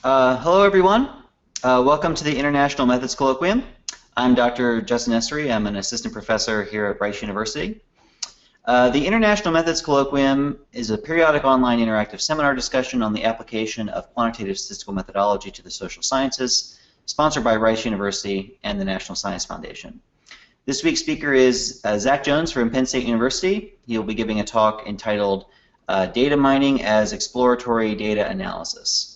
Hello, everyone. Welcome to the International Methods Colloquium. I'm Dr. Justin Essery. I'm an assistant professor here at Rice University. The International Methods Colloquium is a periodic online interactive seminar discussion on the application of quantitative statistical methodology to the social sciences, sponsored by Rice University and the National Science Foundation. This week's speaker is Zach Jones from Penn State University. He'll be giving a talk entitled Data Mining as Exploratory Data Analysis.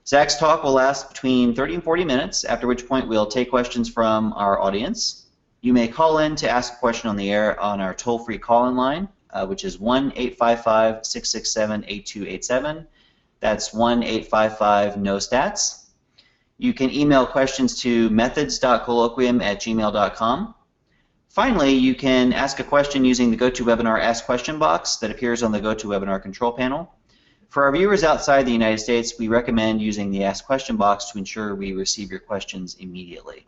Zach's talk will last between 30 and 40 minutes, after which point we'll take questions from our audience. You may call in to ask a question on the air on our toll-free call-in line, which is 1-855-667-8287. That's 1-855-NO-STATS. You can email questions to methods.colloquium@gmail.com. Finally, you can ask a question using the GoToWebinar Ask Question box that appears on the GoToWebinar control panel. For our viewers outside the United States, we recommend using the Ask Question box to ensure we receive your questions immediately.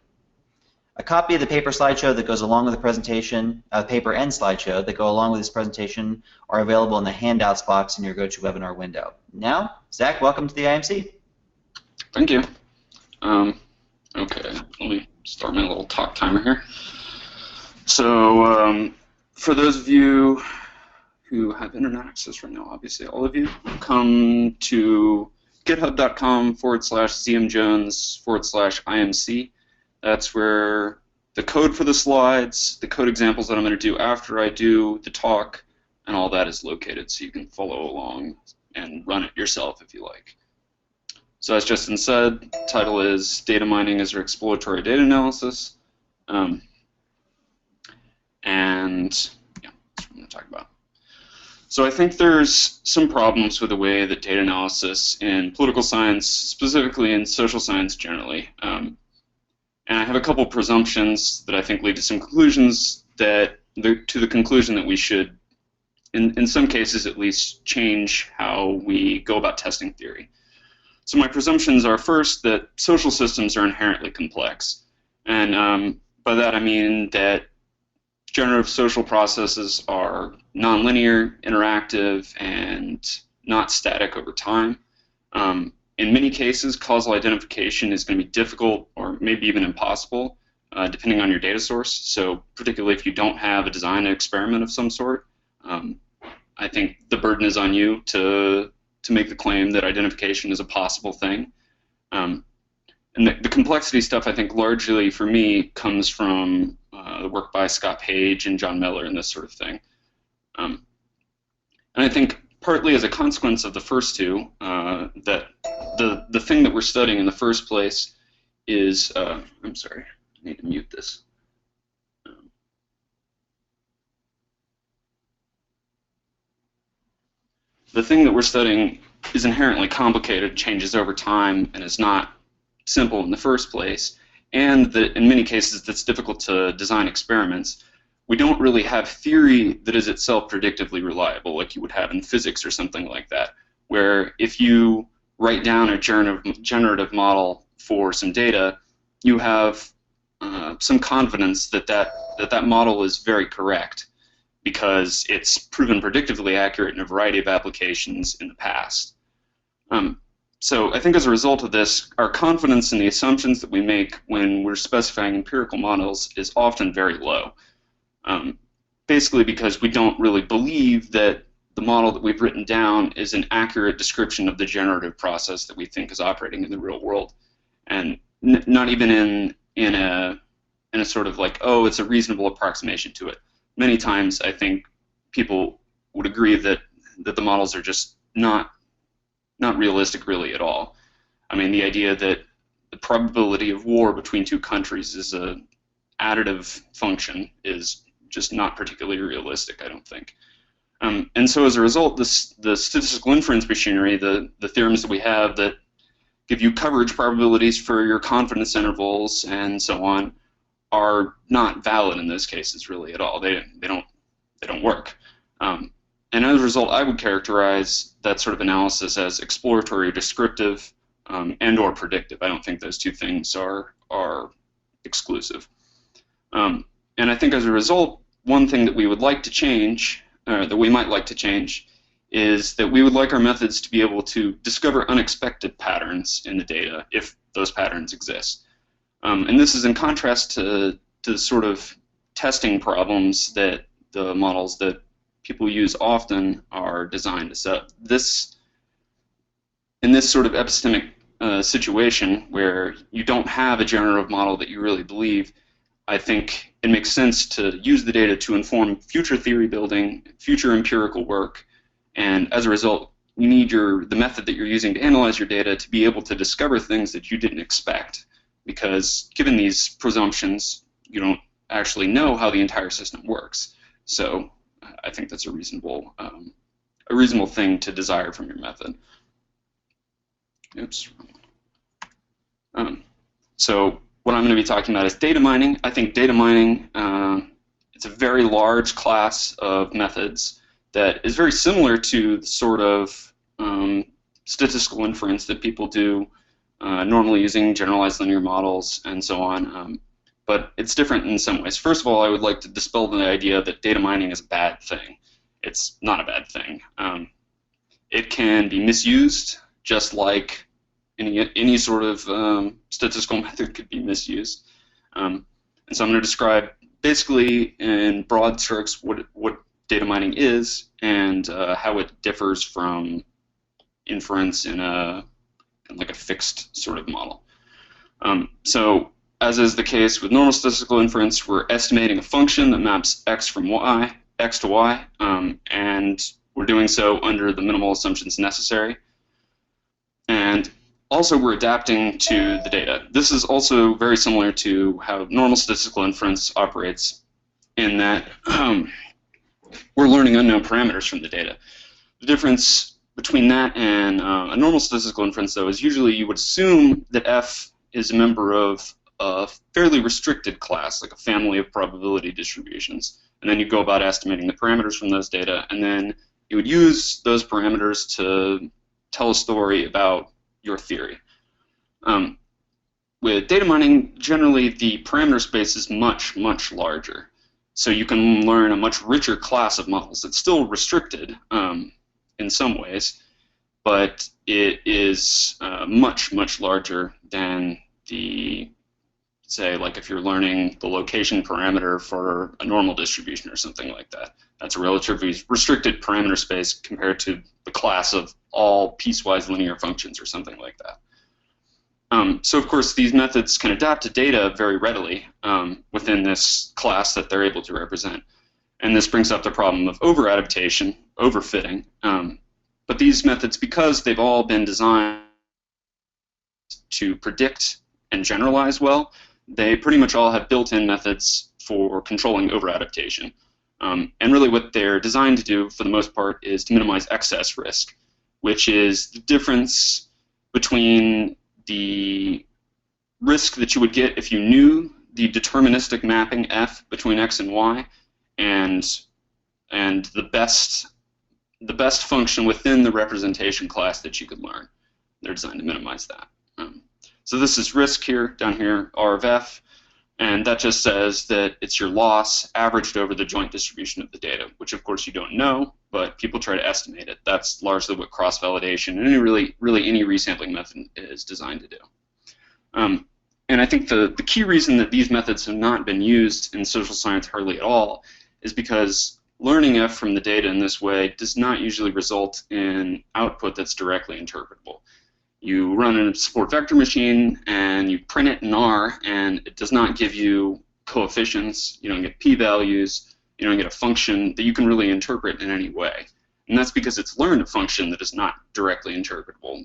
A copy of the paper slideshow that goes along with the presentation, paper and slideshow that go along with this presentation are available in the handouts box in your GoToWebinar window. Now, Zach, welcome to the IMC. Thank you. Okay, let me start my little talk timer here. So, for those of you who have internet access right now, obviously all of you, come to github.com/zmjones/IMC. That's where the code for the slides, the code examples that I'm going to do after I do the talk, and all that is located, so you can follow along and run it yourself if you like. So as Justin said, the title is Data Mining as Exploratory Data Analysis. And yeah, that's what I'm going to talk about. So I think there's some problems with the way that data analysis in political science, specifically in social science generally, and I have a couple presumptions that I think lead to some conclusions to the conclusion that we should, in some cases at least, change how we go about testing theory. So my presumptions are first that social systems are inherently complex, and by that I mean that generative social processes are nonlinear, interactive, and not static over time. In many cases, causal identification is going to be difficult or maybe even impossible, depending on your data source. So particularly if you don't have a design experiment of some sort, I think the burden is on you to make the claim that identification is a possible thing. And the complexity stuff, I think, largely for me comes from the work by Scott Page and John Miller and this sort of thing. And I think partly as a consequence of the first two, that the thing that we're studying in the first place is, I'm sorry, I need to mute this. The thing that we're studying is inherently complicated, changes over time, and is not simple in the first place, and that in many cases that's difficult to design experiments. We don't really have theory that is itself predictively reliable like you would have in physics or something like that, where if you write down a generative model for some data, you have some confidence that that model is very correct because it's proven predictively accurate in a variety of applications in the past. So I think as a result of this, our confidence in the assumptions that we make when we're specifying empirical models is often very low. Basically because we don't really believe that the model that we've written down is an accurate description of the generative process that we think is operating in the real world, and not even in a sort of like, oh, it's a reasonable approximation to it. Many times I think people would agree that the models are just not realistic really at all. I mean, the idea that the probability of war between two countries is an additive function is just not particularly realistic, I don't think. And so as a result, the statistical inference machinery, the theorems that we have that give you coverage probabilities for your confidence intervals and so on, are not valid in those cases really at all. They don't work. And as a result, I would characterize that sort of analysis as exploratory, descriptive, and or predictive. I don't think those two things are exclusive. And I think as a result, one thing that we would like to change, that we might like to change, is that we would like our methods to be able to discover unexpected patterns in the data if those patterns exist. And this is in contrast to the sort of testing problems that the models that people use often are designed to set. In this sort of epistemic situation where you don't have a generative model that you really believe, I think it makes sense to use the data to inform future theory building, future empirical work, and as a result, you need the method that you're using to analyze your data to be able to discover things that you didn't expect, because given these presumptions, you don't actually know how the entire system works. So I think that's a reasonable thing to desire from your method. Oops. So what I'm going to be talking about is data mining. I think data mining, it's a very large class of methods that is very similar to the sort of statistical inference that people do normally using generalized linear models and so on. But it's different in some ways. First of all, I would like to dispel the idea that data mining is a bad thing. It's not a bad thing. It can be misused, just like any sort of statistical method could be misused. And so I'm going to describe basically in broad strokes what data mining is and how it differs from inference in like a fixed sort of model. So as is the case with normal statistical inference, we're estimating a function that maps x to y, and we're doing so under the minimal assumptions necessary. And also, we're adapting to the data. This is also very similar to how normal statistical inference operates, in that we're learning unknown parameters from the data. The difference between that and a normal statistical inference, though, is usually you would assume that f is a member of a fairly restricted class, like a family of probability distributions. And then you go about estimating the parameters from those data, and then you would use those parameters to tell a story about your theory. With data mining, generally the parameter space is much, much larger. So you can learn a much richer class of models. It's still restricted in some ways, but it is much, much larger than the, say, like if you're learning the location parameter for a normal distribution or something like that. That's a relatively restricted parameter space compared to the class of all piecewise linear functions or something like that. So of course these methods can adapt to data very readily within this class that they're able to represent. And this brings up the problem of over-adaptation, overfitting. But these methods, because they've all been designed to predict and generalize well, they pretty much all have built-in methods for controlling over-adaptation. And really what they're designed to do, for the most part, is to minimize excess risk, which is the difference between the risk that you would get if you knew the deterministic mapping f between x and y, and the best function within the representation class that you could learn. They're designed to minimize that. So this is risk here, down here, R of f, and that just says that it's your loss averaged over the joint distribution of the data, which of course you don't know, but people try to estimate it. That's largely what cross-validation and really any resampling method is designed to do. And I think the key reason that these methods have not been used in social science hardly at all is because learning F from the data in this way does not usually result in output that's directly interpretable. You run a support vector machine and you print it in R, and it does not give you coefficients. You don't get p-values. You don't get a function that you can really interpret in any way. And that's because it's learned a function that is not directly interpretable.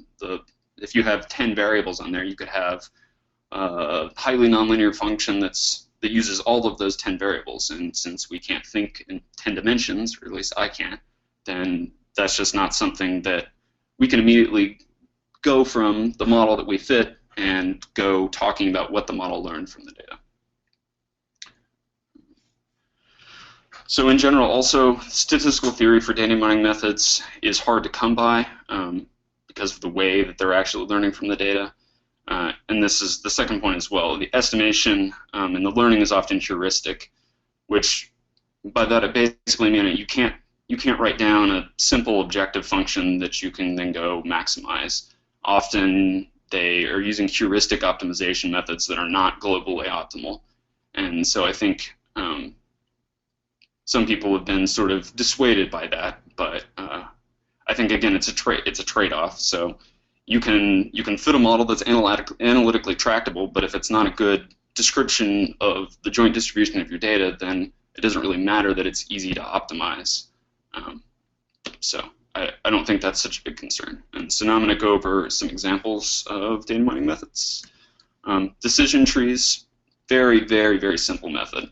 If you have 10 variables on there, you could have a highly nonlinear function that uses all of those 10 variables. And since we can't think in 10 dimensions, or at least I can't, then that's just not something that we can immediately go from the model that we fit and go talking about what the model learned from the data. So in general, also, statistical theory for data mining methods is hard to come by because of the way that they're actually learning from the data. And this is the second point as well. The estimation and the learning is often heuristic, which by that it basically means that you can't you can't write down a simple objective function that you can then go maximize. Often they are using heuristic optimization methods that are not globally optimal. And so I think some people have been sort of dissuaded by that, but I think again it's a trade-off. So you can fit a model that's analytically tractable, but if it's not a good description of the joint distribution of your data, then it doesn't really matter that it's easy to optimize. So I don't think that's such a big concern. And so now I'm going to go over some examples of data mining methods. Decision trees, very, very, very simple method.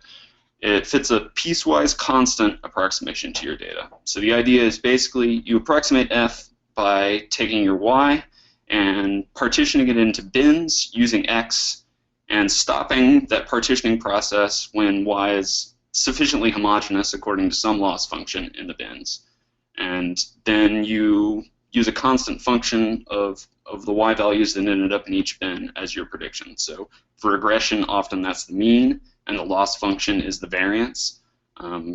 It fits a piecewise constant approximation to your data. So the idea is basically you approximate f by taking your y and partitioning it into bins using x and stopping that partitioning process when y is sufficiently homogeneous according to some loss function in the bins. And then you use a constant function of the y values that ended up in each bin as your prediction. So for regression, often that's the mean, and the loss function is the variance.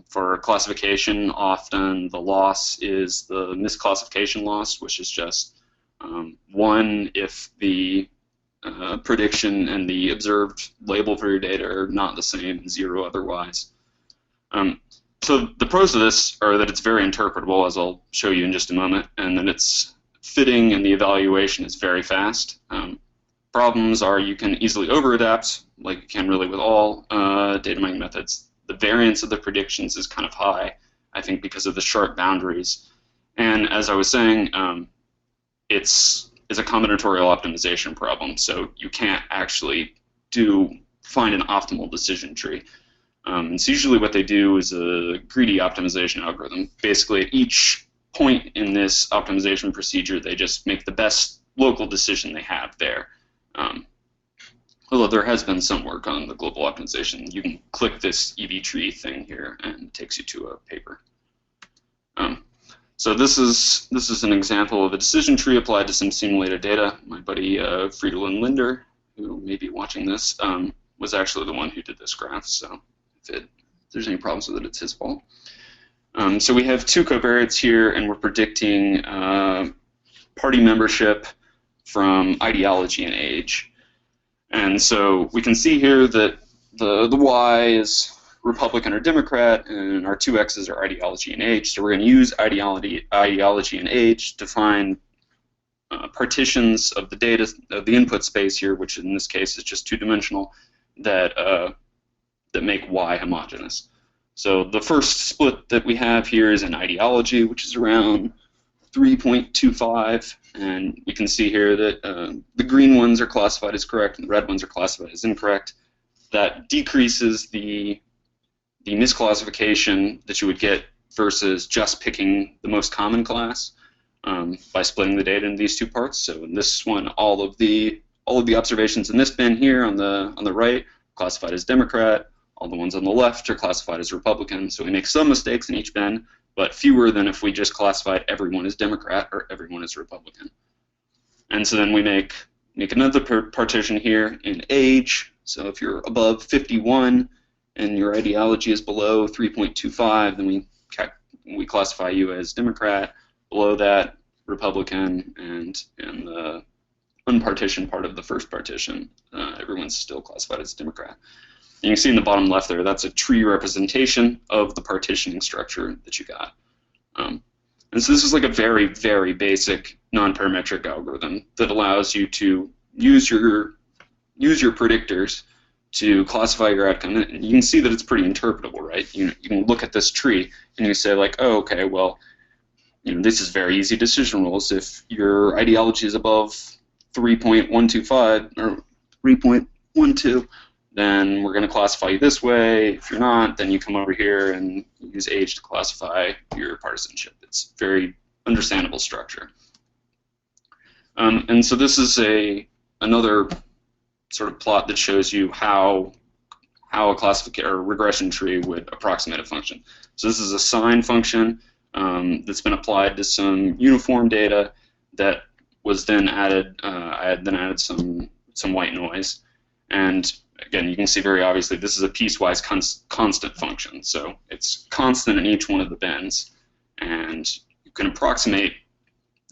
For classification, often the loss is the misclassification loss, which is just 1 if the prediction and the observed label for your data are not the same, 0 otherwise. So the pros of this are that it's very interpretable, as I'll show you in just a moment, and that it's fitting and the evaluation is very fast. Problems are you can easily over-adapt, like you can really with all data mining methods. The variance of the predictions is kind of high, I think, because of the sharp boundaries. And as I was saying, it's a combinatorial optimization problem, so you can't actually find an optimal decision tree. So usually what they do is a greedy optimization algorithm. Basically, at each point in this optimization procedure, they just make the best local decision they have there. Although there has been some work on the global optimization. You can click this EV tree thing here, and it takes you to a paper. So this is an example of a decision tree applied to some simulated data. My buddy Friedel Linder, who may be watching this, was actually the one who did this graph. So if there's any problems with it, it's his fault. So we have two covariates here, and we're predicting party membership from ideology and age. And so we can see here that the Y is Republican or Democrat, and our two X's are ideology and age. So we're going to use ideology and age to find partitions of the data, of the input space here, which in this case is just two-dimensional, that make Y homogeneous. So the first split that we have here is in ideology, which is around 3.25, and we can see here that the green ones are classified as correct and the red ones are classified as incorrect. That decreases the misclassification that you would get versus just picking the most common class by splitting the data into these two parts. So in this one, all of the observations in this bin here on the right classified as Democrat. All the ones on the left are classified as Republican. So we make some mistakes in each bin, but fewer than if we just classified everyone as Democrat or everyone as Republican. And so then we make another partition here in age. So if you're above 51 and your ideology is below 3.25, then we classify you as Democrat. Below that, Republican, and in the unpartitioned part of the first partition, everyone's still classified as Democrat. And you can see in the bottom left there, that's a tree representation of the partitioning structure that you got. And so this is like a very, very basic non-parametric algorithm that allows you to use your predictors to classify your outcome. And you can see that it's pretty interpretable, right? You can look at this tree and you say like, oh, okay, well, this is very easy decision rules. If your ideology is above 3.125 or 3.12, then we're going to classify you this way. If you're not, then you come over here and use age to classify your partisanship. It's a very understandable structure. And so this is another sort of plot that shows you how a classification or regression tree would approximate a function. So this is a sine function that's been applied to some uniform data that was then added. I had then added some white noise, and again, you can see very obviously this is a piecewise constant function. So it's constant in each one of the bins, And you can approximate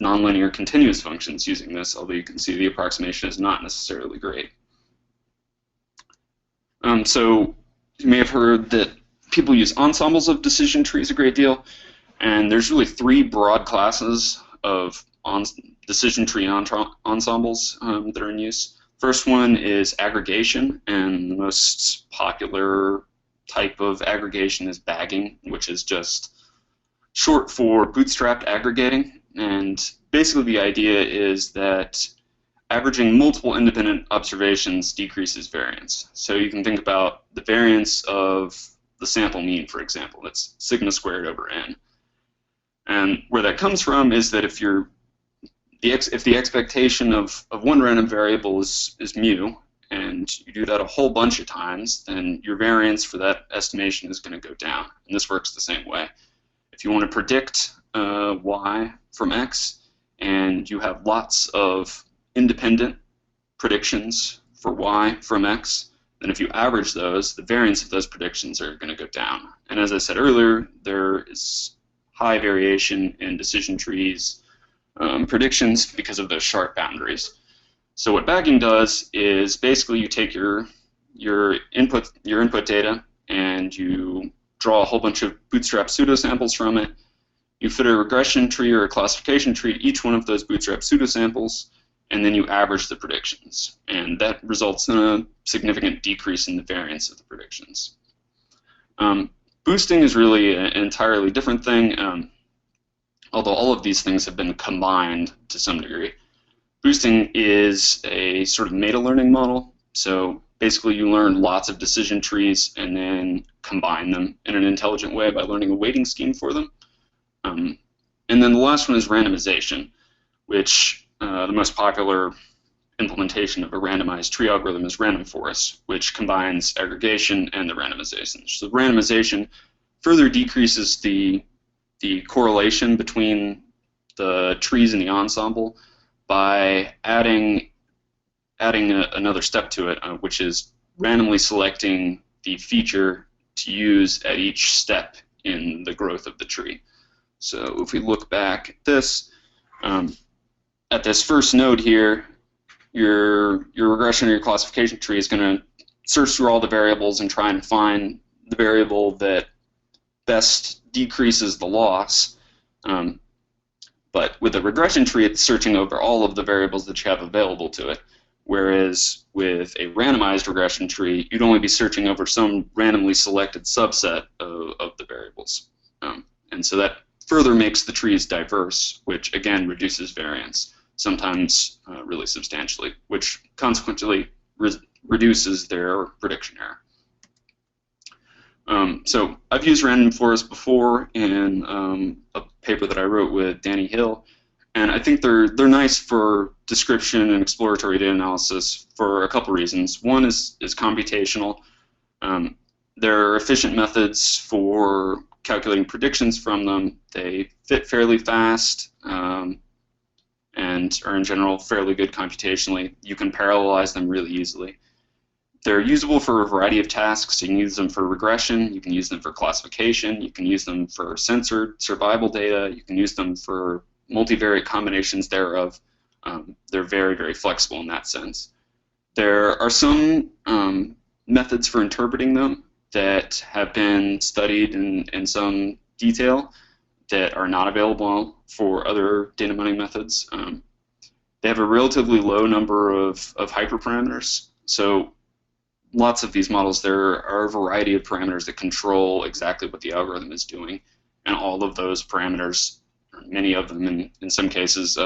nonlinear continuous functions using this, although you can see the approximation is not necessarily great. So you may have heard that people use ensembles of decision trees a great deal, and there's really three broad classes of decision tree ensembles that are in use. First one is aggregation, and the most popular type of aggregation is bagging, which is just short for bootstrapped aggregating. And basically the idea is that averaging multiple independent observations decreases variance. So you can think about the variance of the sample mean, for example. That's sigma squared over n. And where that comes from is that if the expectation of one random variable is mu, and you do that a whole bunch of times, then your variance for that estimation is going to go down. And this works the same way. If you want to predict y from x, and you have lots of independent predictions for y from x, then if you average those, the variance of those predictions are going to go down. And as I said earlier, there is high variation in decision trees predictions because of those sharp boundaries. So what bagging does is basically you take your input data and you draw a whole bunch of bootstrap pseudosamples from it. You fit a regression tree or a classification tree to each one of those bootstrap pseudosamples, and then you average the predictions. And that results in a significant decrease in the variance of the predictions. Boosting is really an entirely different thing, although all of these things have been combined to some degree. Boosting is a sort of meta-learning model. So basically you learn lots of decision trees and then combine them in an intelligent way by learning a weighting scheme for them. And then the last one is randomization, which the most popular implementation of a randomized tree algorithm is random forests, which combines aggregation and the randomization. So randomization further decreases the correlation between the trees in the ensemble by adding another step to it, which is randomly selecting the feature to use at each step in the growth of the tree. So if we look back at this first node here, your regression or your classification tree is going to search through all the variables and try and find the variable that best decreases the loss. But with a regression tree, it's searching over all of the variables that you have available to it. Whereas with a randomized regression tree, you'd only be searching over some randomly selected subset of the variables. And so that further makes the trees diverse, which again reduces variance, sometimes really substantially, which consequently reduces their prediction error. So I've used random forests before in a paper that I wrote with Danny Hill, and I think they're nice for description and exploratory data analysis for a couple reasons. One is computational. They're efficient methods for calculating predictions from them. They fit fairly fast and are in general fairly good computationally. You can parallelize them really easily. They're usable for a variety of tasks. You can use them for regression, you can use them for classification, you can use them for censored survival data, you can use them for multivariate combinations thereof. They're very, very flexible in that sense. There are some methods for interpreting them that have been studied in some detail that are not available for other data mining methods. They have a relatively low number of hyperparameters. So lots of these models, there are a variety of parameters that control exactly what the algorithm is doing. And all of those parameters, or many of them in some cases,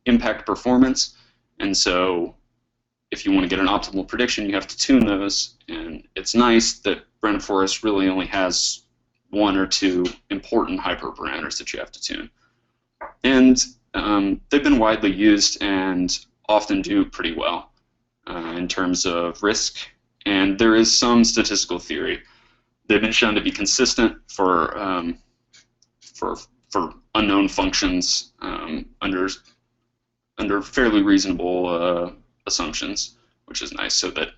impact performance. And so if you want to get an optimal prediction, you have to tune those. And it's nice that random forest really only has one or two important hyperparameters that you have to tune. And they've been widely used and often do pretty well in terms of risk. And there is some statistical theory. They've been shown to be consistent for unknown functions under fairly reasonable assumptions, which is nice. So that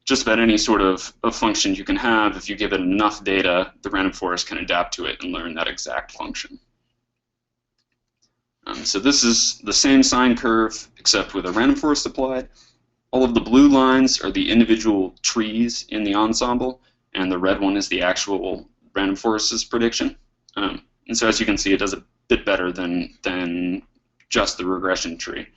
just about any sort of function you can have, if you give it enough data, the random forest can adapt to it and learn that exact function. So this is the same sine curve except with a random forest applied. All of the blue lines are the individual trees in the ensemble, and the red one is the actual random forest's prediction. And so as you can see, it does a bit better than just the regression tree.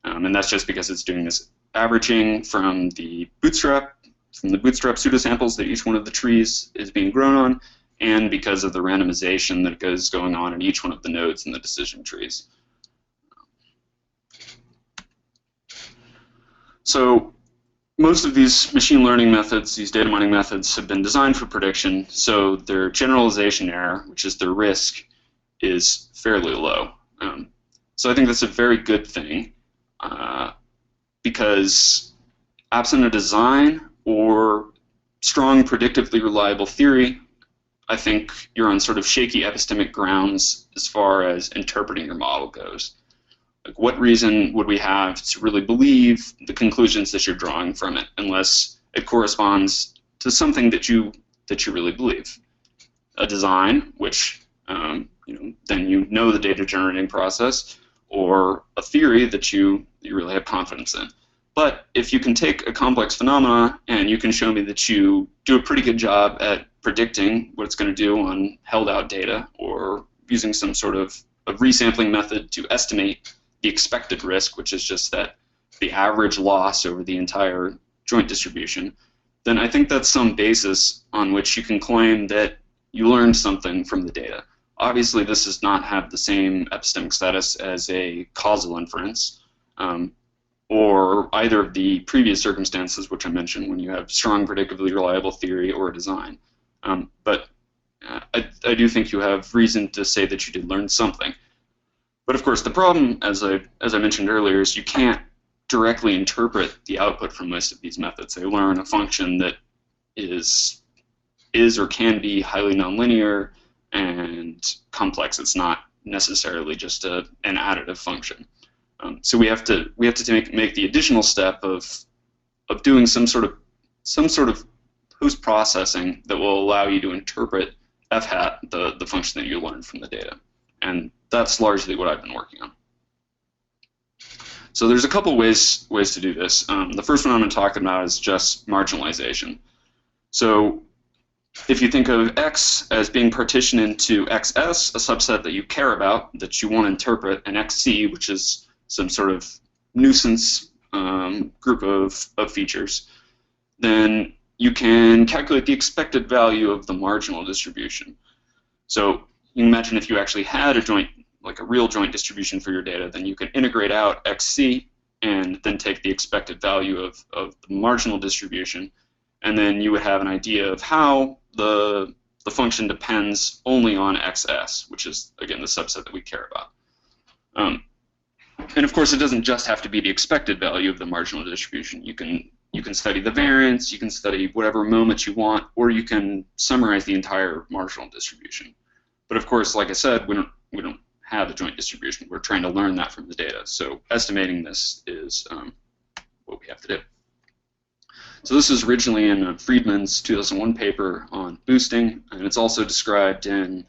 And that's just because it's doing this averaging from the bootstrap pseudosamples that each one of the trees is being grown on, and because of the randomization that is going on in each one of the nodes in the decision trees. So most of these machine learning methods, these data mining methods, have been designed for prediction, so their generalization error, which is their risk, is fairly low. So I think that's a very good thing, because absent a design or strong predictively reliable theory, I think you're on sort of shaky epistemic grounds as far as interpreting your model goes. Like, what reason would we have to really believe the conclusions that you're drawing from it, unless it corresponds to something that you really believe? A design, which then you know the data generating process, or a theory that you really have confidence in. But if you can take a complex phenomena and you can show me that you do a pretty good job at predicting what it's going to do on held out data, or using some sort of a resampling method to estimate the expected risk, which is just that the average loss over the entire joint distribution, then I think that's some basis on which you can claim that you learned something from the data. Obviously, this does not have the same epistemic status as a causal inference, or either of the previous circumstances which I mentioned, when you have strong predictively reliable theory or a design. But I do think you have reason to say that you did learn something. But of course, the problem, as I mentioned earlier, is you can't directly interpret the output from most of these methods. They learn a function that is or can be highly nonlinear and complex. It's not necessarily just an additive function. So we have to make the additional step of doing some sort of post processing that will allow you to interpret f hat, the function that you learned from the data. And that's largely what I've been working on. So there's a couple ways to do this. The first one I'm going to talk about is just marginalization. So if you think of X as being partitioned into XS, a subset that you care about, that you want to interpret, and XC, which is some sort of nuisance group of features, then you can calculate the expected value of the marginal distribution. So you can imagine if you actually had a joint, like a real joint distribution for your data, then you can integrate out XC and then take the expected value of the marginal distribution, and then you would have an idea of how the function depends only on XS, which is, again, the subset that we care about. And of course, it doesn't just have to be the expected value of the marginal distribution. You can study the variance, you can study whatever moment you want, or you can summarize the entire marginal distribution. But of course, like I said, we don't have a joint distribution. We're trying to learn that from the data. So estimating this is what we have to do. So this is originally in Friedman's 2001 paper on boosting, and it's also described in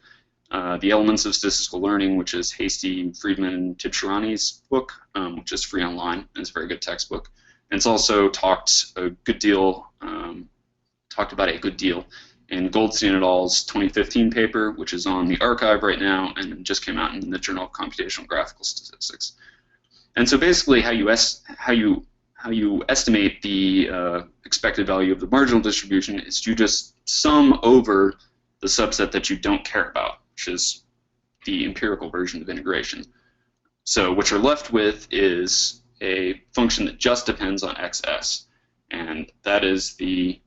The Elements of Statistical Learning, which is Hasty, Friedman, and Tibshirani's book, which is free online, and it's a very good textbook. And it's also talked about a good deal in Goldstein et al.'s 2015 paper, which is on the archive right now and just came out in the Journal of Computational Graphical Statistics. And so basically, how you estimate the expected value of the marginal distribution is you just sum over the subset that you don't care about, which is the empirical version of integration. So what you're left with is a function that just depends on XS, and that is the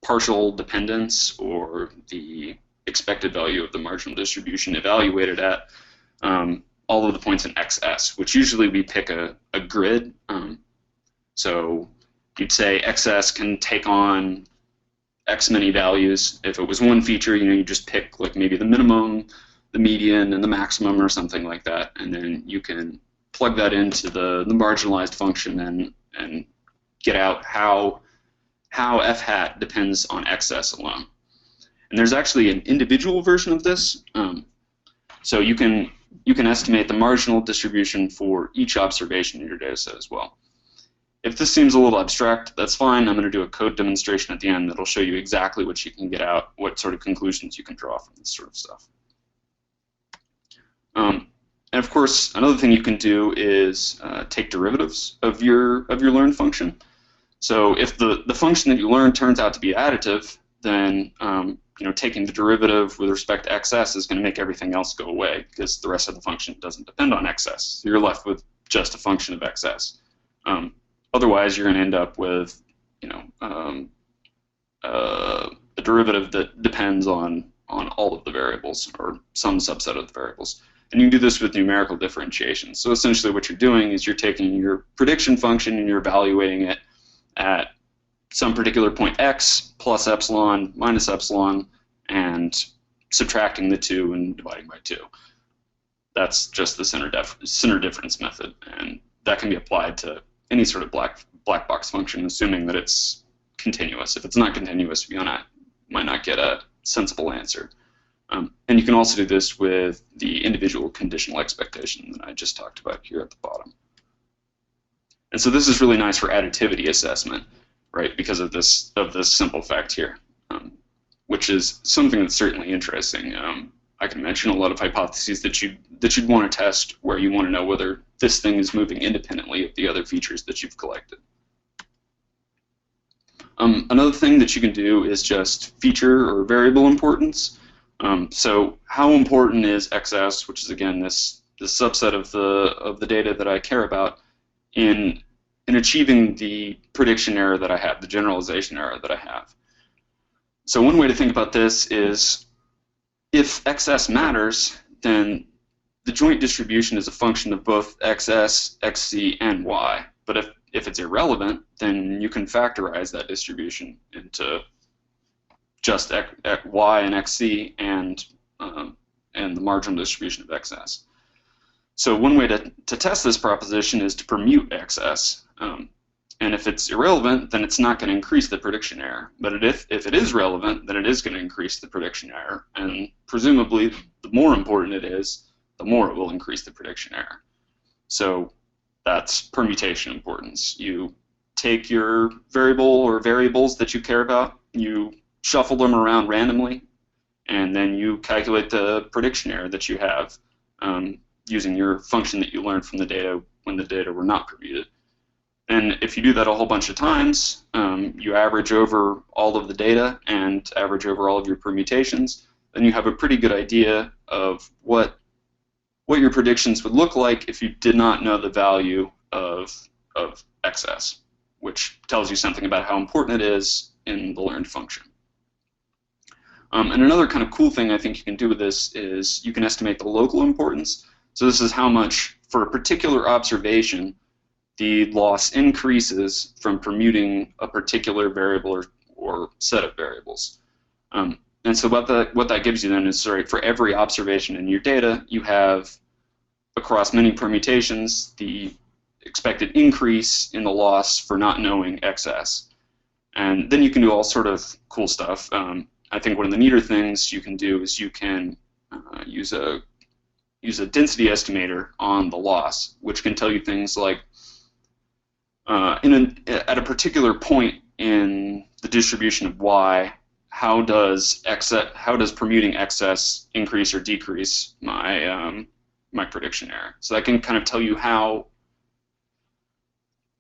partial dependence, or the expected value of the marginal distribution evaluated at all of the points in XS, which usually we pick a grid. So you'd say XS can take on X many values. If it was one feature, you just pick like maybe the minimum, the median, and the maximum, or something like that, and then you can plug that into the marginalized function and get out how f hat depends on XS alone. And there's actually an individual version of this. So you can you can estimate the marginal distribution for each observation in your data set as well. If this seems a little abstract, that's fine. I'm going to do a code demonstration at the end that'll show you exactly what you can get out, what sort of conclusions you can draw from this sort of stuff. And of course, another thing you can do is take derivatives of your learned function. So if the function that you learn turns out to be additive, then taking the derivative with respect to xs is going to make everything else go away because the rest of the function doesn't depend on xs. So you're left with just a function of xs. Otherwise, you're going to end up with a derivative that depends on all of the variables or some subset of the variables. And you can do this with numerical differentiation. So essentially what you're doing is you're taking your prediction function and you're evaluating it at some particular point x plus epsilon minus epsilon and subtracting the 2 and dividing by 2. That's just the center difference method, and that can be applied to any sort of black box function, assuming that it's continuous. If it's not continuous, you might not get a sensible answer. And you can also do this with the individual conditional expectation that I just talked about here at the bottom. And so this is really nice for additivity assessment, right? Because of this simple fact here, which is something that's certainly interesting. I can mention a lot of hypotheses that you'd want to test, where you want to know whether this thing is moving independently of the other features that you've collected. Another thing that you can do is just feature or variable importance. So how important is XS, which is again this subset of the data that I care about, in achieving the prediction error that I have, the generalization error that I have. So one way to think about this is, if XS matters, then the joint distribution is a function of both XS, XC, and Y. But if it's irrelevant, then you can factorize that distribution into just Y and XC and the marginal distribution of XS. So one way to test this proposition is to permute XS. And if it's irrelevant, then it's not going to increase the prediction error. But if it is relevant, then it is going to increase the prediction error. And presumably, the more important it is, the more it will increase the prediction error. So that's permutation importance. You take your variable or variables that you care about, you shuffle them around randomly, and then you calculate the prediction error that you have using your function that you learned from the data when the data were not permuted. And if you do that a whole bunch of times, you average over all of the data and average over all of your permutations, then you have a pretty good idea of what your predictions would look like if you did not know the value of XS, which tells you something about how important it is in the learned function. And another kind of cool thing I think you can do with this is you can estimate the local importance. So this is how much, for a particular observation, the loss increases from permuting a particular variable or set of variables. And so what that gives you then is, for every observation in your data, you have, across many permutations, the expected increase in the loss for not knowing XS. And then you can do all sort of cool stuff. I think one of the neater things you can do is you can use a density estimator on the loss, which can tell you things like, at a particular point in the distribution of Y, how does permuting XS increase or decrease my prediction error? So that can kind of tell you how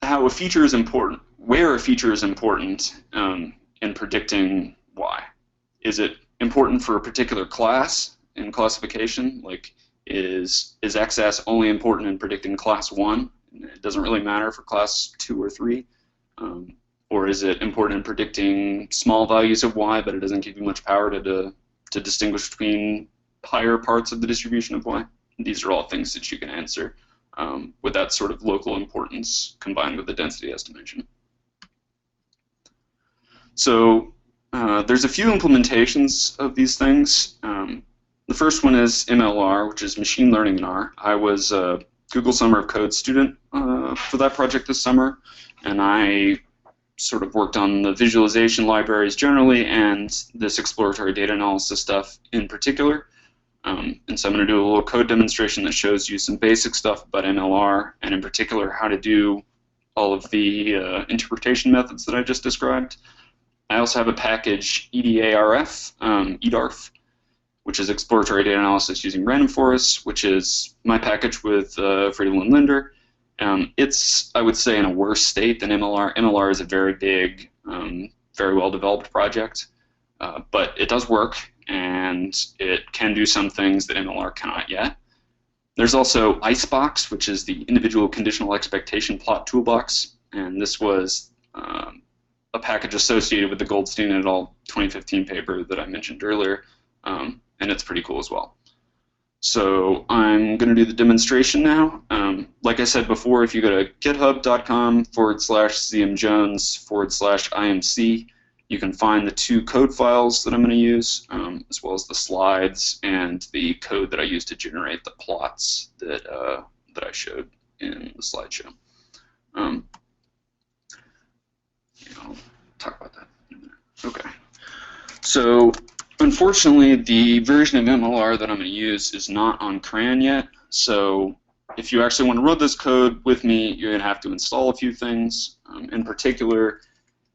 a feature is important, where a feature is important in predicting Y. Is it important for a particular class in classification? Like, is XS only important in predicting class 1? It doesn't really matter for class 2 or 3. Or is it important in predicting small values of Y, but it doesn't give you much power to distinguish between higher parts of the distribution of Y? These are all things that you can answer with that sort of local importance combined with the density estimation. So there's a few implementations of these things. The first one is MLR, which is machine learning in R. I was a Google Summer of Code student for that project this summer, and I sort of worked on the visualization libraries generally and this exploratory data analysis stuff in particular. And so I'm going to do a little code demonstration that shows you some basic stuff about MLR, and in particular how to do all of the interpretation methods that I just described. I also have a package EDARF, which is Exploratory Data Analysis using Random Forests, which is my package with Friedel and Linder. It's, I would say, in a worse state than MLR. MLR is a very big, very well-developed project, but it does work, and it can do some things that MLR cannot yet. There's also Icebox, which is the Individual Conditional Expectation Plot Toolbox, and this was a package associated with the Goldstein et al. 2015 paper that I mentioned earlier, and it's pretty cool as well. So I'm going to do the demonstration now. Like I said before, if you go to github.com/cmjones/IMC, you can find the 2 code files that I'm going to use, as well as the slides and the code that I used to generate the plots that I showed in the slideshow. I'll talk about that in a minute. Okay. So unfortunately, the version of MLR that I'm going to use is not on CRAN yet. So if you actually want to run this code with me, you're going to have to install a few things. In particular,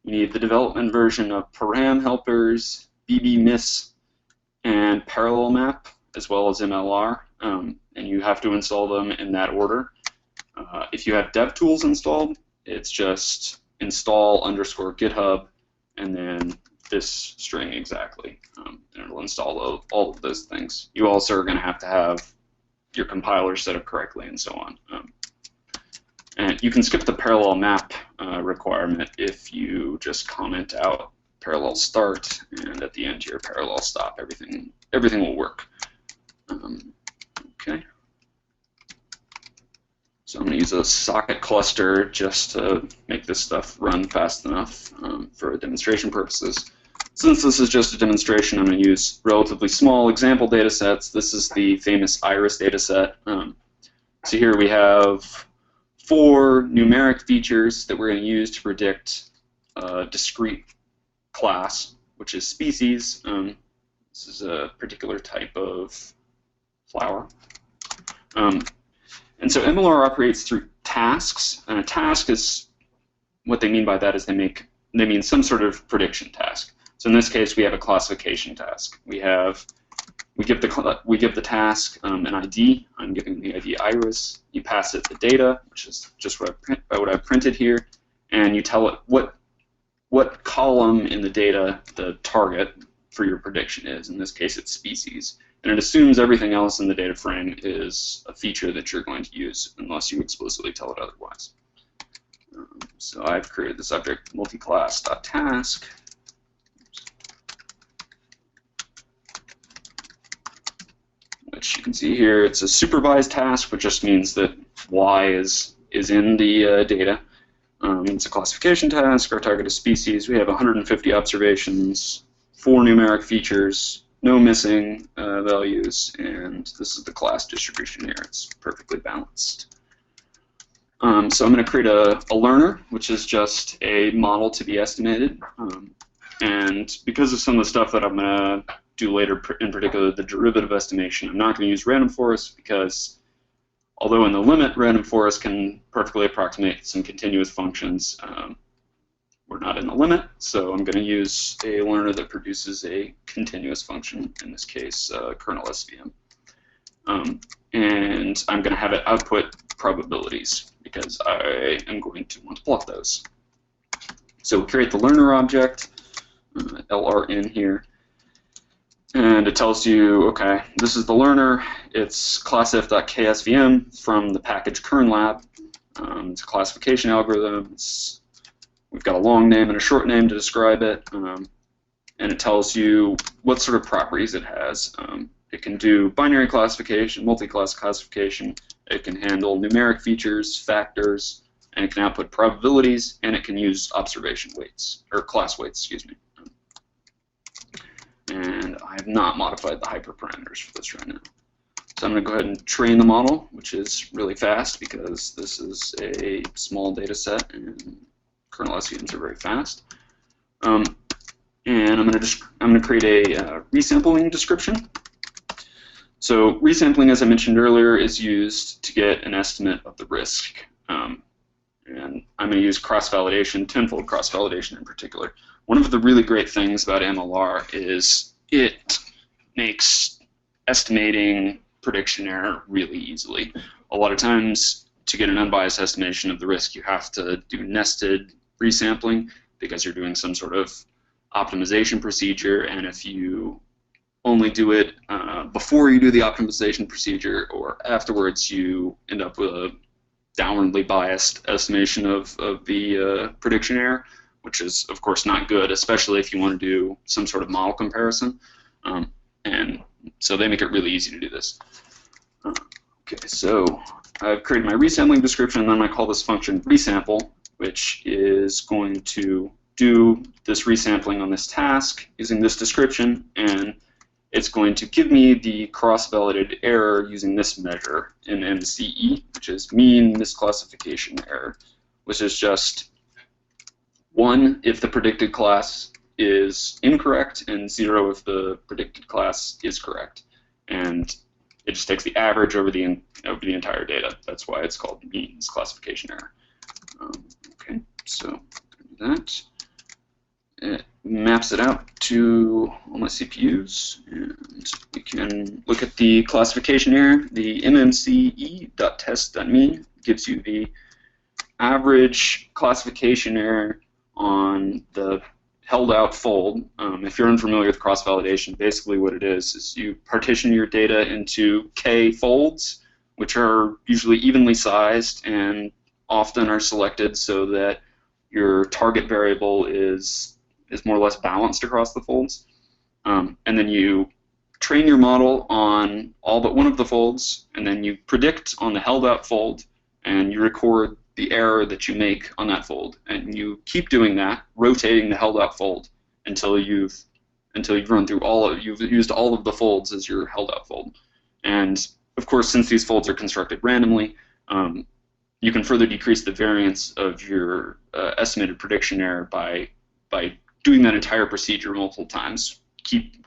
you need the development version of param helpers, bbmiss, and parallel map, as well as MLR, and you have to install them in that order. If you have DevTools installed, it's just install_GitHub, and then this string exactly, and it'll install all of those things. You also are going to have your compiler set up correctly and so on. And you can skip the parallel map requirement if you just comment out parallel start, and at the end here parallel stop. Everything will work. Okay. So I'm going to use a socket cluster just to make this stuff run fast enough for demonstration purposes. Since this is just a demonstration, I'm going to use relatively small example data sets. This is the famous iris data set. So here we have 4 numeric features that we're going to use to predict a discrete class, which is species. This is a particular type of flower. And so MLR operates through tasks, and a task is, what they mean by that is they mean some sort of prediction task. So in this case, we have a classification task. We give the task an ID. I'm giving the ID iris. You pass it the data, which is just what I've printed here, and you tell it what column in the data the target for your prediction is. In this case, it's species. And it assumes everything else in the data frame is a feature that you're going to use unless you explicitly tell it otherwise. So I've created this object multiclass.task. Which you can see here, it's a supervised task, which just means that Y is in the data. It's a classification task. Our target is species. We have 150 observations, 4 numeric features, no missing values, and this is the class distribution here. It's perfectly balanced. So I'm going to create a learner, which is just a model to be estimated. And because of some of the stuff that I'm going to do later, in particular the derivative estimation, I'm not going to use random forest because although in the limit random forest can perfectly approximate some continuous functions, we're not in the limit, so I'm going to use a learner that produces a continuous function, in this case kernel SVM. And I'm going to have it output probabilities because I am going to want to plot those. So we create the learner object, LRN here, and it tells you, okay, this is the learner. It's classif.ksvm from the package kernlab. It's a classification algorithm. We've got a long name and a short name to describe it, and it tells you what sort of properties it has. It can do binary classification, multi-class classification. It can handle numeric features, factors, and it can output probabilities, and it can use observation weights, or class weights, excuse me. And I have not modified the hyperparameters for this right now. So I'm going to go ahead and train the model, which is really fast because this is a small data set and kernel SVMs are very fast. And I'm going to create a resampling description. So resampling, as I mentioned earlier, is used to get an estimate of the risk. And I'm going to use cross-validation, tenfold cross-validation in particular. One of the really great things about MLR is it makes estimating prediction error really easily. A lot of times, to get an unbiased estimation of the risk, you have to do nested resampling because you're doing some sort of optimization procedure, and if you only do it before you do the optimization procedure or afterwards, you end up with a downwardly biased estimation of the prediction error, which is, of course, not good, especially if you want to do some sort of model comparison. And so they make it really easy to do this. Okay, so I've created my resampling description, and then I call this function resample, which is going to do this resampling on this task using this description, and it's going to give me the cross-validated error using this measure in MCE, which is mean misclassification error, which is just 1 if the predicted class is incorrect and 0 if the predicted class is correct. And it just takes the average over the entire data. That's why it's called mean misclassification error. Okay, so do that. It maps it out to all my CPUs, and we can look at the classification error. The mmce.test.mean gives you the average classification error on the held out fold. If you're unfamiliar with cross-validation, basically what it is you partition your data into k folds, which are usually evenly sized and often are selected so that your target variable is more or less balanced across the folds. And then you train your model on all but one of the folds, and then you predict on the held out fold, and you record the error that you make on that fold. And you keep doing that, rotating the held out fold until you've run through you've used all of the folds as your held out fold. And of course, since these folds are constructed randomly, you can further decrease the variance of your estimated prediction error by doing that entire procedure multiple times. Keep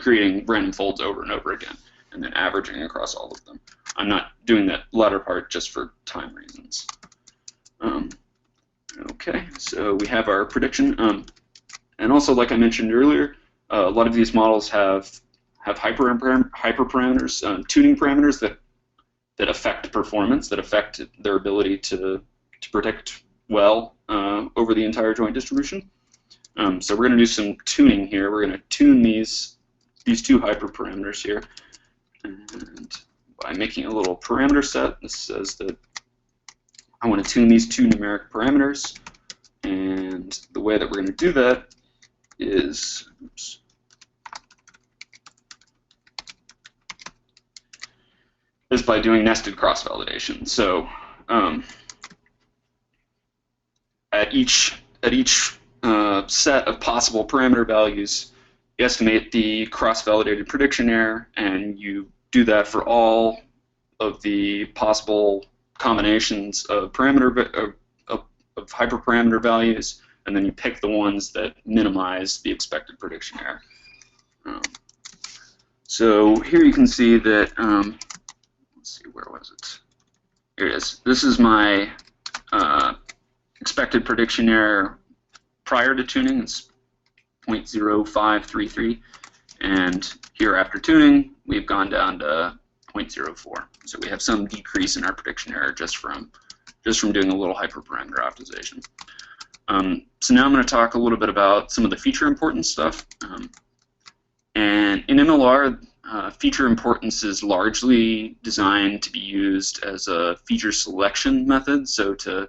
creating random folds over and over again, and then averaging across all of them. I'm not doing that latter part just for time reasons. Okay, so we have our prediction, and also, like I mentioned earlier, a lot of these models have hyperparameters, tuning parameters that affect performance, that affect their ability to predict well over the entire joint distribution. So we're going to do some tuning here. We're going to tune these two hyperparameters here, and by making a little parameter set, this says that I want to tune these two numeric parameters, and the way that we're going to do that is, by doing nested cross-validation. So at each set of possible parameter values, you estimate the cross-validated prediction error, and you do that for all of the possible combinations of hyperparameter values, and then you pick the ones that minimize the expected prediction error. So here you can see that, let's see, where was it? Here it is. This is my expected prediction error prior to tuning. It's 0.0533, and here after tuning, we've gone down to 0.04. So we have some decrease in our prediction error just from doing a little hyperparameter optimization. So now I'm going to talk a little bit about some of the feature importance stuff. And in MLR, feature importance is largely designed to be used as a feature selection method, so to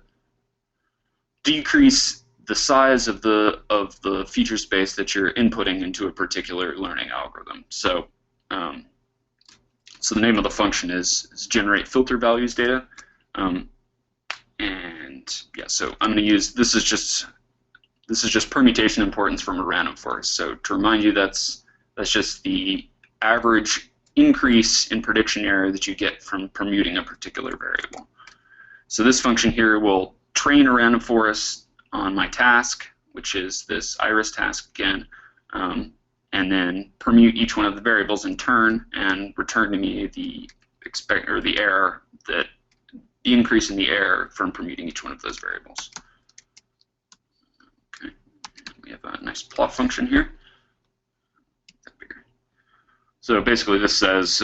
decrease the size of the feature space that you're inputting into a particular learning algorithm. So, so the name of the function is generate filter values data, and yeah, so I'm going to use this is just permutation importance from a random forest. So to remind you, that's just the average increase in prediction error that you get from permuting a particular variable. So this function here will train a random forest on my task, which is this iris task again, and then permute each one of the variables in turn and return to me the error, the increase in the error from permuting each one of those variables. Okay, we have a nice plot function here. So basically this says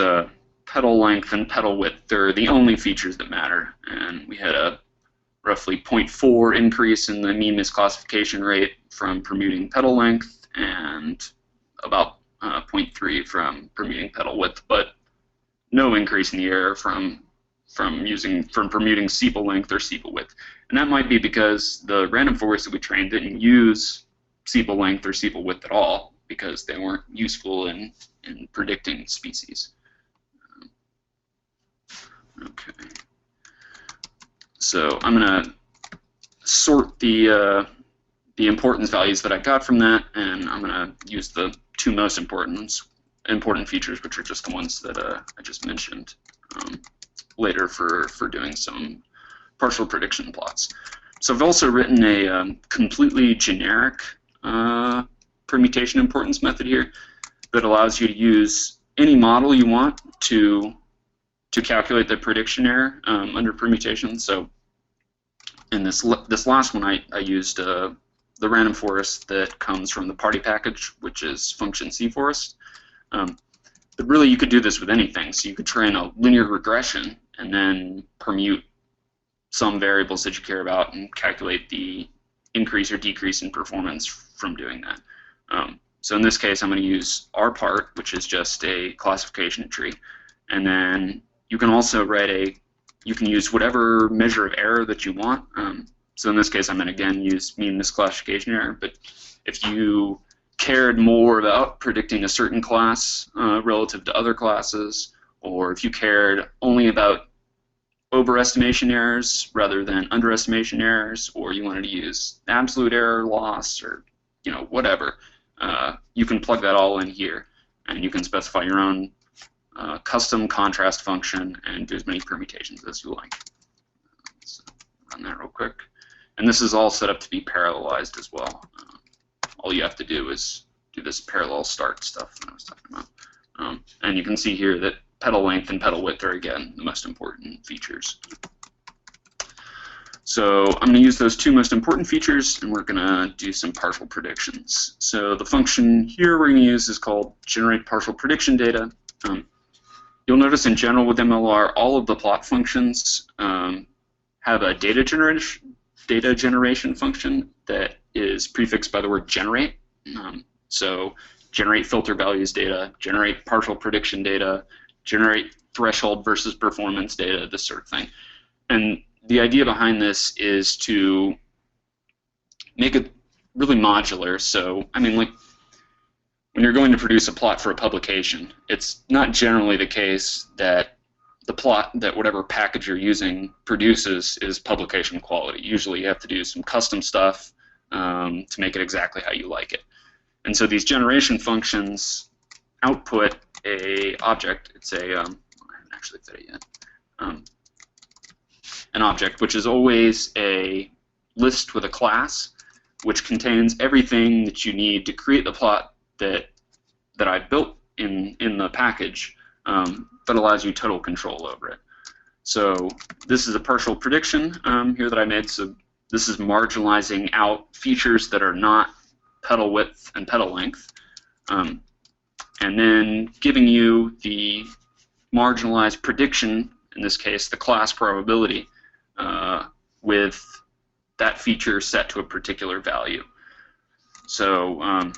pedal length and pedal width are the only features that matter, and we had a roughly 0.4 increase in the mean misclassification rate from permuting pedal length and about 0.3 from permuting pedal width, but no increase in the error from permuting sepal length or sepal width. And that might be because the random forest that we trained didn't use sepal length or sepal width at all, because they weren't useful in predicting species. Okay. So I'm going to sort the importance values that I got from that, and I'm going to use the two most important features, which are just the ones that I just mentioned, later for doing some partial prediction plots. So I've also written a completely generic permutation importance method here that allows you to use any model you want to calculate the prediction error under permutation. So in this last one, I used the random forest that comes from the party package, which is function cforest. But really, you could do this with anything. So you could train a linear regression and then permute some variables that you care about and calculate the increase or decrease in performance from doing that. So in this case, I'm going to use rpart, which is just a classification tree, and then you can also you can use whatever measure of error that you want. So in this case, I'm going to again use mean misclassification error, but if you cared more about predicting a certain class relative to other classes, or if you cared only about overestimation errors rather than underestimation errors, or you wanted to use absolute error loss, or whatever, you can plug that all in here, and you can specify your own custom contrast function and do as many permutations as you like. Let's run that real quick. And this is all set up to be parallelized as well. All you have to do is do this parallel start stuff that I was talking about. And you can see here that pedal length and pedal width are, again, the most important features. So I'm going to use those two most important features, and we're going to do some partial predictions. So the function here we're going to use is called generate partial prediction data. You'll notice in general with MLR, all of the plot functions have a data generation function that is prefixed by the word generate. So generate filter values data, generate partial prediction data, generate threshold versus performance data, this sort of thing. And the idea behind this is to make it really modular. So, I mean, like, when you're going to produce a plot for a publication, it's not generally the case that the plot that whatever package you're using produces is publication quality. Usually you have to do some custom stuff to make it exactly how you like it. And so these generation functions output a object. It's a, I haven't actually fit it yet. An object, which is always a list with a class, which contains everything that you need to create the plot that I built in the package, that allows you total control over it. So this is a partial prediction here that I made. So this is marginalizing out features that are not pedal width and pedal length, and then giving you the marginalized prediction, in this case the class probability, with that feature set to a particular value. So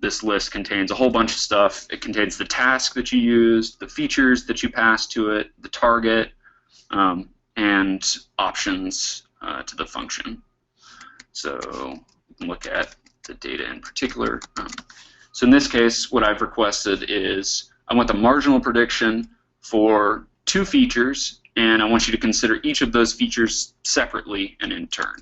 this list contains a whole bunch of stuff. It contains the task that you used, the features that you passed to it, the target, and options to the function. So you can look at the data in particular. So in this case, what I've requested is I want the marginal prediction for two features, and I want you to consider each of those features separately and in turn.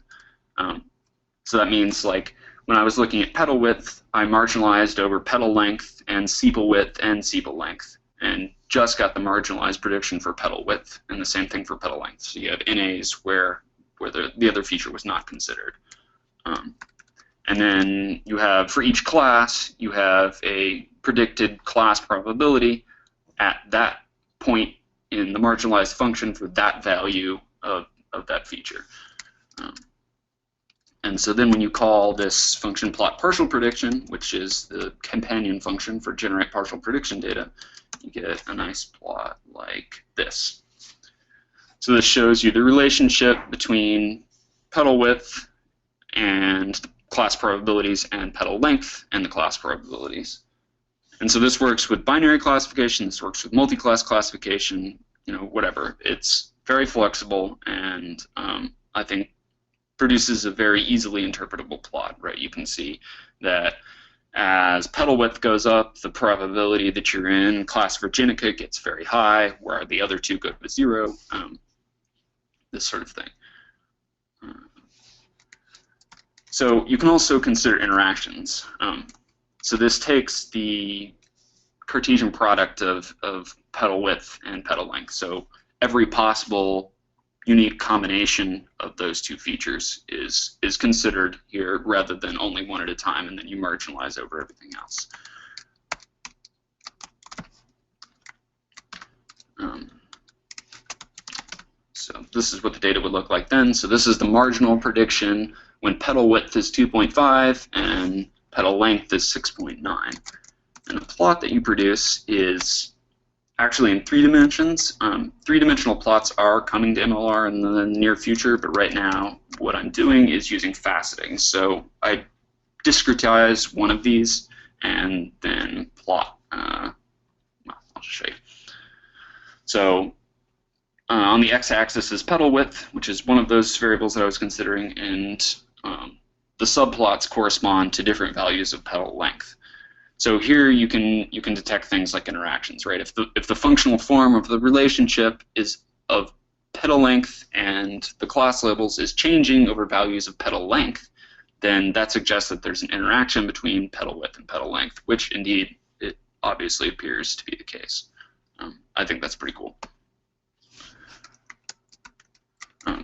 So that means, like, when I was looking at pedal width, I marginalized over pedal length and sepal width and sepal length, and just got the marginalized prediction for pedal width, and the same thing for pedal length. So you have NAs where the other feature was not considered. And then you have, for each class, you have a predicted class probability at that point in the marginalized function for that value of that feature. And so then when you call this function plot partial prediction, which is the companion function for generate partial prediction data, you get a nice plot like this. So this shows you the relationship between petal width and class probabilities and petal length and the class probabilities. And so this works with binary classification, this works with multi-class classification, whatever. It's very flexible and I think produces a very easily interpretable plot, right? You can see that as petal width goes up, the probability that you're in class Virginica gets very high, where the other two go to 0, this sort of thing. So you can also consider interactions. So this takes the Cartesian product of petal width and petal length. So every possible unique combination of those two features is considered here rather than only one at a time, and then you marginalize over everything else. So this is what the data would look like then. So this is the marginal prediction when petal width is 2.5 and petal length is 6.9. And the plot that you produce is actually in 3 dimensions. 3-dimensional plots are coming to MLR in the near future, but right now what I'm doing is using faceting. So I discretize one of these and then plot. I'll just show you. So on the x-axis is petal width, which is one of those variables that I was considering, and the subplots correspond to different values of petal length. So here you can detect things like interactions, right? If the functional form of the relationship is of petal length and the class labels is changing over values of petal length, then that suggests that there's an interaction between petal width and petal length, which indeed it obviously appears to be the case. I think that's pretty cool.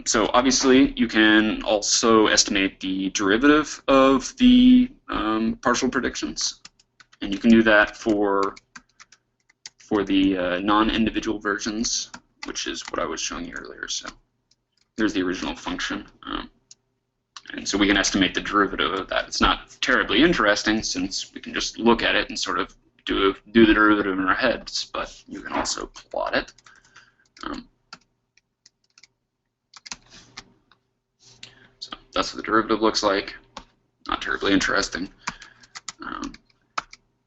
So obviously you can also estimate the derivative of the partial predictions. And you can do that for the non-individual versions, which is what I was showing you earlier. So here's the original function. And so we can estimate the derivative of that. It's not terribly interesting since we can just look at it and sort of do the derivative in our heads, but you can also plot it. So that's what the derivative looks like. Not terribly interesting.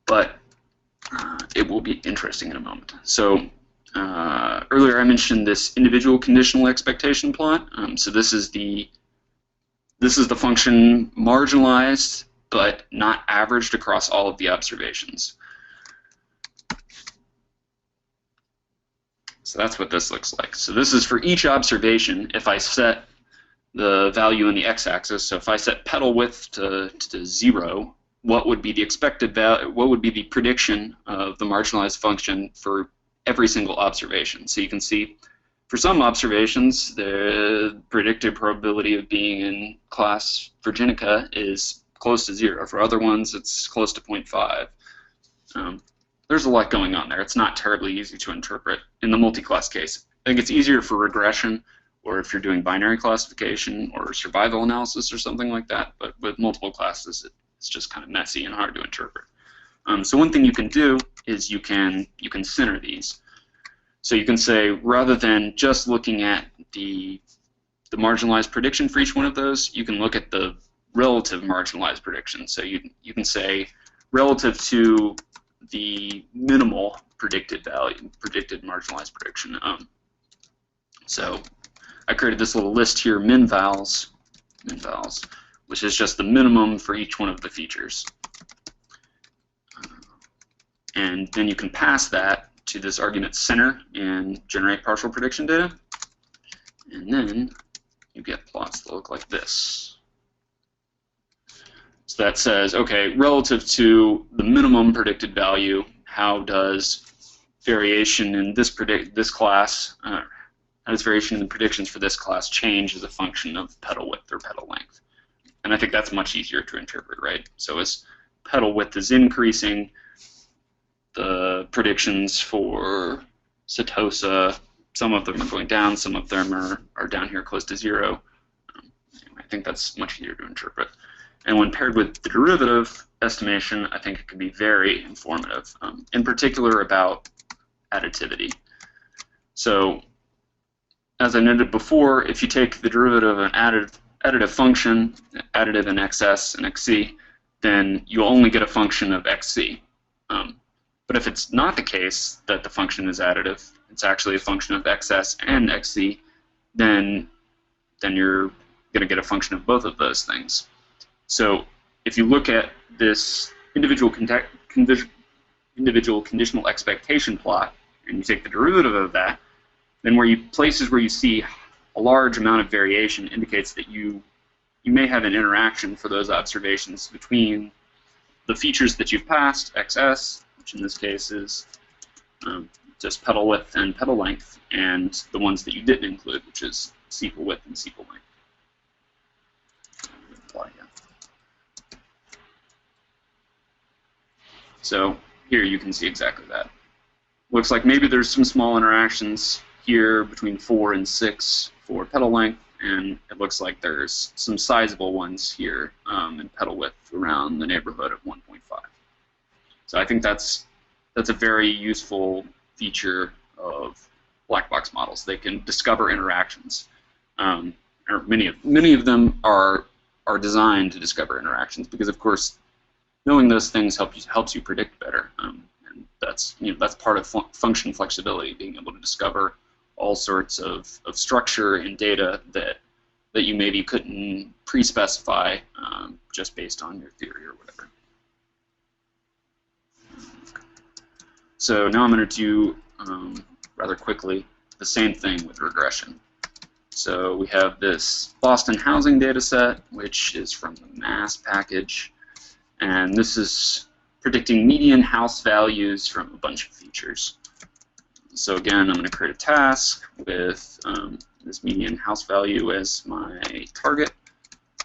But it will be interesting in a moment. So earlier I mentioned this individual conditional expectation plot. So this is the function marginalized but not averaged across all of the observations. So that's what this looks like. So this is for each observation. If I set the value in the x-axis, so if I set petal width to 0, what would be the expected value? What would be the prediction of the marginalized function for every single observation? So you can see, for some observations, the predicted probability of being in class Virginica is close to 0. For other ones, it's close to 0.5. There's a lot going on there. It's not terribly easy to interpret in the multi-class case. I think it's easier for regression, or if you're doing binary classification or survival analysis or something like that. But with multiple classes, it's just kind of messy and hard to interpret. So one thing you can do is you can center these. So you can say, rather than just looking at the marginalized prediction for each one of those, you can look at the relative marginalized prediction. So you can say, relative to the minimal predicted marginalized prediction. So I created this little list here, min vals, which is just the minimum for each one of the features. And then you can pass that to this argument center and generate partial prediction data. And then you get plots that look like this. So that says, okay, relative to the minimum predicted value, how does variation in this class, how does variation in the predictions for this class change as a function of petal width or petal length? And I think that's much easier to interpret, right? So as pedal width is increasing, the predictions for setosa, some of them are going down, some of them are down here close to 0. I think that's much easier to interpret. And when paired with the derivative estimation, I think it can be very informative, in particular about additivity. So, as I noted before, if you take the derivative of an additive function, additive in xs and xc, then you'll only get a function of xc. But if it's not the case that the function is additive, it's actually a function of xs and xc, then you're going to get a function of both of those things. So if you look at this individual conditional expectation plot, and you take the derivative of that, then places where you see a large amount of variation indicates that you may have an interaction for those observations between the features that you've passed, xs, which in this case is just pedal width and pedal length, and the ones that you didn't include, which is sepal width and sepal length. So here you can see exactly that. Looks like maybe there's some small interactions here between 4 and 6 for pedal length, and it looks like there's some sizable ones here in pedal width around the neighborhood of 1.5. So I think that's a very useful feature of black box models. They can discover interactions. Or many of them are designed to discover interactions because, of course, knowing those things helps you predict better. And that's part of function flexibility, being able to discover all sorts of structure in data that you maybe couldn't pre-specify just based on your theory or whatever. So now I'm going to do, rather quickly, the same thing with regression. So we have this Boston housing data set, which is from the MASS package. And this is predicting median house values from a bunch of features. So again, I'm going to create a task with this median house value as my target.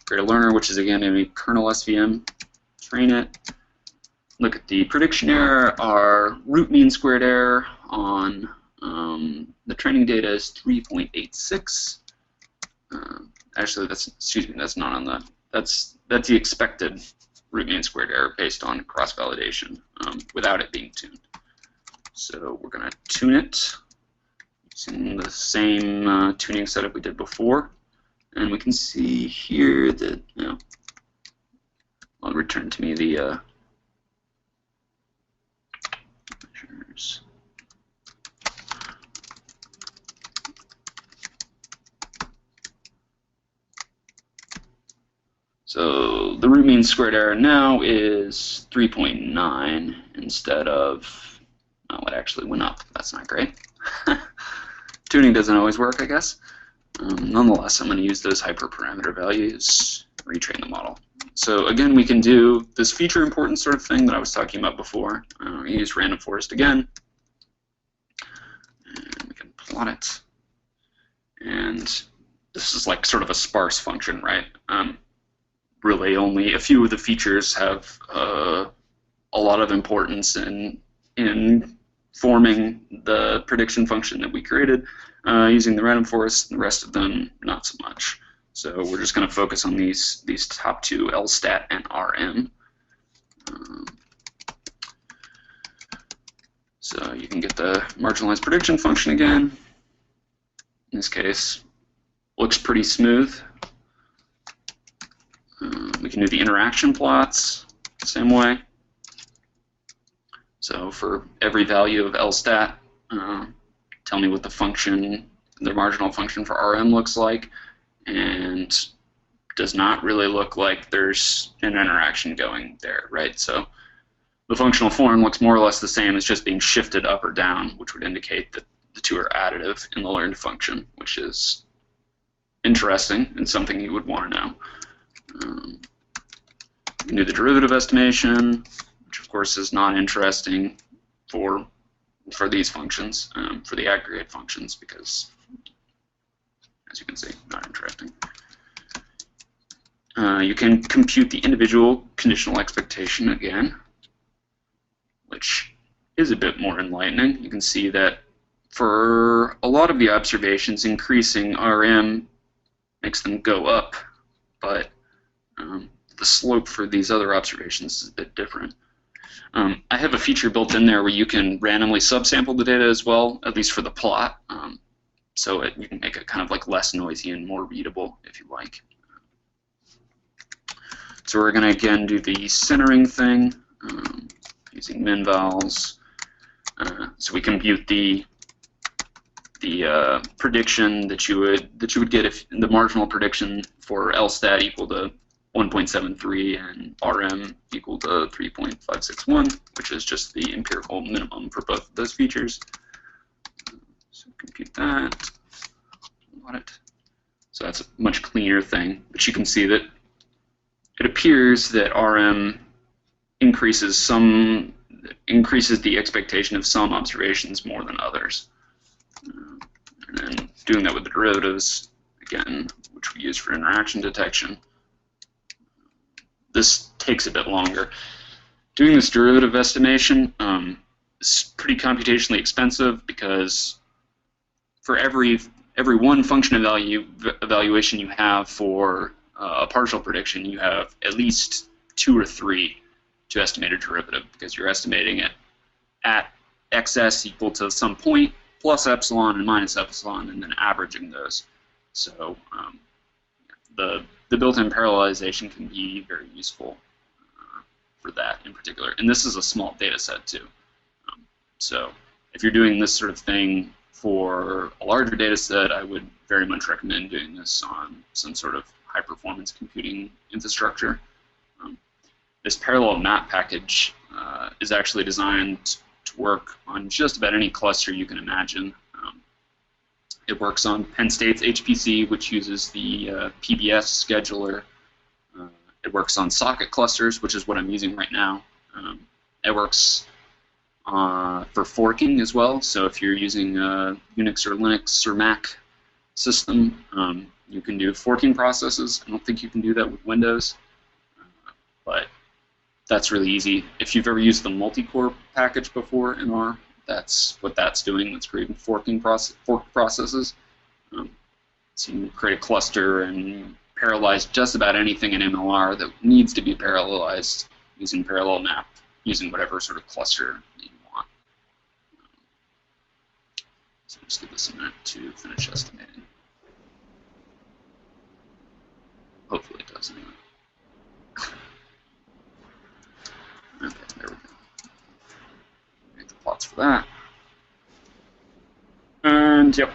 Create a learner, which is again going to be kernel SVM. Train it. Look at the prediction error. Our root mean squared error on the training data is 3.86. Actually, that's not on the. That's the expected root mean squared error based on cross-validation without it being tuned. So we're going to tune it using the same tuning setup we did before. And we can see here that, I'll return to me the measures. So the root mean squared error now is 3.9 instead of, well, it actually went up. That's not great. Tuning doesn't always work, I guess. Nonetheless, I'm going to use those hyperparameter values, retrain the model. So again, we can do this feature importance sort of thing that I was talking about before. We use random forest again. And we can plot it. And this is like sort of a sparse function, right? Really only a few of the features have a lot of importance in forming the prediction function that we created using the random forest, and the rest of them not so much. So we're just going to focus on these top two, LSTAT and RM. So you can get the marginalized prediction function again. In this case, looks pretty smooth. We can do the interaction plots the same way. So for every value of LSTAT, tell me what the marginal function for RM looks like, and does not really look like there's an interaction going there, right? So the functional form looks more or less the same as just being shifted up or down, which would indicate that the two are additive in the learned function, which is interesting and something you would want to know. You can do the derivative estimation, which of course is not interesting for these functions, for the aggregate functions, because as you can see, not interesting. You can compute the individual conditional expectation again, which is a bit more enlightening. You can see that for a lot of the observations, increasing RM makes them go up, but the slope for these other observations is a bit different. I have a feature built in there where you can randomly subsample the data as well, at least for the plot, so you can make it kind of like less noisy and more readable if you like. So we're going to again do the centering thing using min-vals. So we compute the prediction that you would get if the marginal prediction for LSTAT equal to 1.73 and RM equal to 3.561, which is just the empirical minimum for both of those features. So compute that. So that's a much cleaner thing, but you can see that it appears that RM increases the expectation of some observations more than others. And then doing that with the derivatives, again, which we use for interaction detection, this takes a bit longer. Doing this derivative estimation is pretty computationally expensive because for every one function evaluation you have for a partial prediction, you have at least 2 or 3 to estimate a derivative because you're estimating it at xs equal to some point plus epsilon and minus epsilon and then averaging those. So the built-in parallelization can be very useful for that in particular. And this is a small data set too. So if you're doing this sort of thing for a larger data set, I would very much recommend doing this on some sort of high-performance computing infrastructure. This parallel map package is actually designed to work on just about any cluster you can imagine. It works on Penn State's HPC, which uses the PBS scheduler. It works on socket clusters, which is what I'm using right now. It works for forking as well. So if you're using a Unix or Linux or Mac system, you can do forking processes. I don't think you can do that with Windows, but that's really easy. If you've ever used the multi-core package before in R, that's what that's doing. That's creating fork processes. So you can create a cluster and parallelize just about anything in MLR that needs to be parallelized using parallel map, using whatever sort of cluster that you want. So just give this a minute to finish estimating. Hopefully it does anyway. Okay, there we go. Make the plots for that. And yep,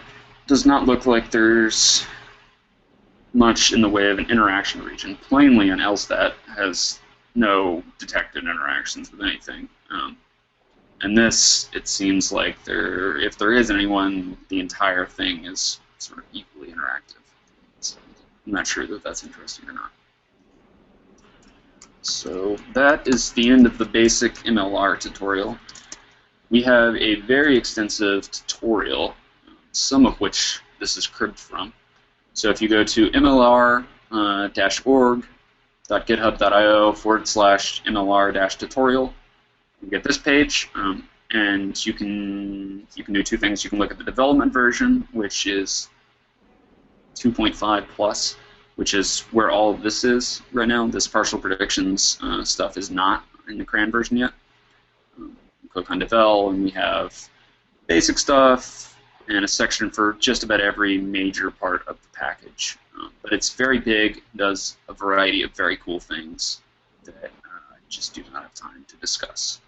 does not look like there's much in the way of an interaction region. Plainly, an LSTAT has no detected interactions with anything. And this, it seems like if there is anyone, the entire thing is sort of equally interactive. So I'm not sure that that's interesting or not. So that is the end of the basic MLR tutorial. We have a very extensive tutorial, some of which this is cribbed from. So if you go to mlr.github.io/mlr-tutorial, you get this page, and you can do 2 things. You can look at the development version, which is 2.5 plus, which is where all of this is right now. This partial predictions stuff is not in the CRAN version yet. Click on Devel, and we have basic stuff and a section for just about every major part of the package. But it's very big, does a variety of very cool things that I just do not have time to discuss.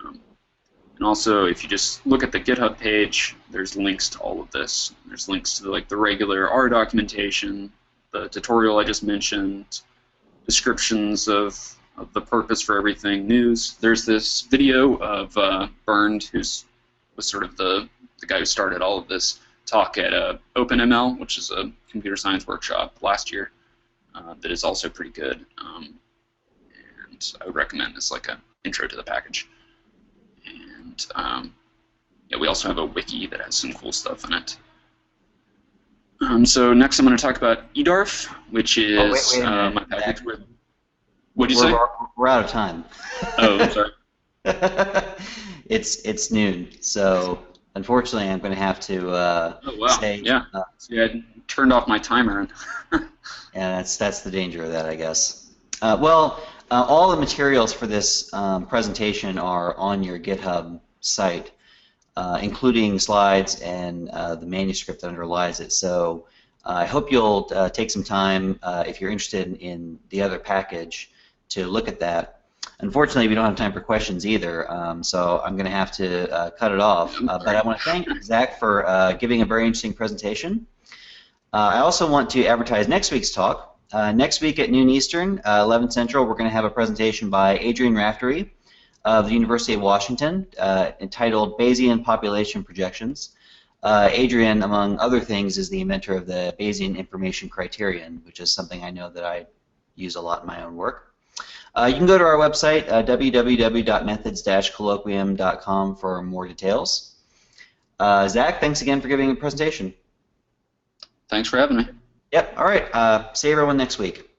And also, if you just look at the GitHub page, there's links to all of this. There's links to the regular R documentation, the tutorial I just mentioned, descriptions of the purpose for everything, news. There's this video of Bernd, was sort of the guy who started all of this talk at OpenML, which is a computer science workshop last year, that is also pretty good. And I would recommend as like an intro to the package. And yeah, we also have a wiki that has some cool stuff in it. So next I'm going to talk about eDARF, which is wait a minute. my package with... What did you say? We're out of time. Oh, I'm sorry. It's noon, so unfortunately I'm going to have to Oh, wow. say. Yeah. See, I turned off my timer. Yeah, that's the danger of that, I guess. All the materials for this presentation are on your GitHub site, including slides and the manuscript that underlies it. So I hope you'll take some time, if you're interested in the other package, to look at that. Unfortunately, we don't have time for questions either, so I'm going to have to cut it off. But I want to thank Zach for giving a very interesting presentation. I also want to advertise next week's talk. Next week at noon Eastern, 11 Central, we're going to have a presentation by Adrian Raftery of the University of Washington entitled Bayesian Population Projections. Adrian, among other things, is the inventor of the Bayesian Information Criterion, which is something I know that I use a lot in my own work. You can go to our website, www.methods-colloquium.com, for more details. Zach, thanks again for giving a presentation. Thanks for having me. Yep, all right. See everyone next week.